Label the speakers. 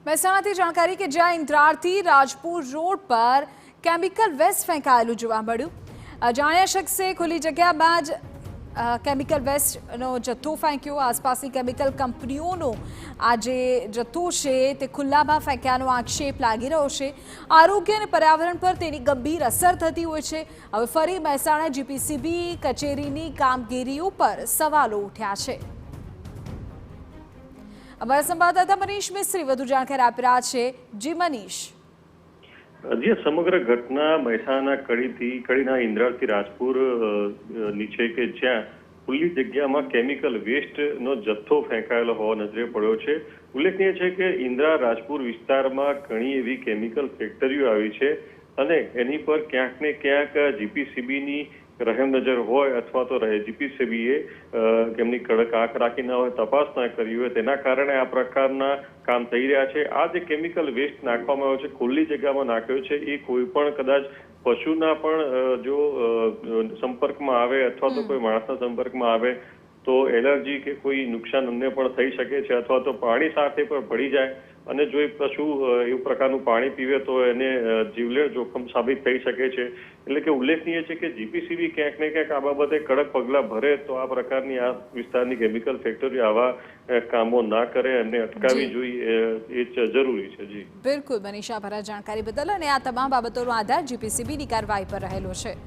Speaker 1: મહેસાણાથી જાણકારી કે જ્યાં ઇન્દ્રારથી રાજપુર રોડ પર કેમિકલ વેસ્ટ ફેંકાયેલું જોવા મળ્યું। અજાણ્યા શખ્સે ખુલ્લી જગ્યામાં જ કેમિકલ વેસ્ટનો જથ્થો ફેંક્યો। આસપાસની કેમિકલ કંપનીઓનો આ જે જથ્થો છે તે ખુલ્લામાં ફેંક્યાનો આક્ષેપ લાગી રહ્યો છે। આરોગ્ય અને પર્યાવરણ પર તેની ગંભીર અસર થતી હોય છે। હવે ફરી મહેસાણા જીપીસીબી કચેરીની કામગીરી ઉપર સવાલો ઉઠ્યા છે। અમારા સંવાદદાતા મનીષ મિસ્ત્રી વધુ જાણકારી આપી રહ્યા છે। જી મનીષ।
Speaker 2: જે સમગ્ર ઘટના મહેસાણા કડીના ઇન્દ્રારથી રાજપુર નીચે કે જ્યાં ખુલ્લી જગ્યામાં કેમિકલ વેસ્ટનો જથ્થો ફેંકાયેલો હોવા નજરે પડ્યો છે। ઉલ્લેખનીય છે કે ઇન્દ્રા રાજપુર વિસ્તારમાં ઘણી એવી કેમિકલ ફેક્ટરીઓ આવી છે અને એની પર ક્યાંક ને ક્યાંક જીપીસીબીની રહેમ નજર હોય અથવા તો જીપીસીબીએ તેમની કડક આંખ રાખી ના હોય, તપાસ ના કરી હોય, તેના કારણે આ પ્રકારના કામ થઈ રહ્યા છે। આ જે કેમિકલ વેસ્ટ નાખવામાં આવ્યો છે, ખુલ્લી જગ્યામાં નાખ્યો છે, એ કોઈ પણ કદાચ પશુના પણ જો સંપર્કમાં આવે અથવા તો કોઈ માણસના સંપર્કમાં આવે તો એલર્જી કે કોઈ નુકસાન અમને પણ થઈ શકે છે અથવા તો પાણી સાથે પણ પડી જાય અને જો એ પશુ એવું પ્રકારનું પાણી પીવે તો એને જીવલેણ જોખમ સાબિત થઈ શકે છે। એટલે કે ઉલ્લેખનીય છે કે જીપીસીબી ક્યાંક ને ક્યાંક આ બાબતે કડક પગલાં ભરે તો આ પ્રકારની આ વિસ્તારની કેમિકલ ફેક્ટરી આવા કામો ના કરે અને અટકાવવી જોઈએ એ જરૂરી છે। જી
Speaker 1: બિલકુલ મનીષા, આભાર જાણકારી બદલ। અને આ તમામ બાબતોનો આધાર જીપીસીબીની કાર્યવાહી પર રહેલો છે।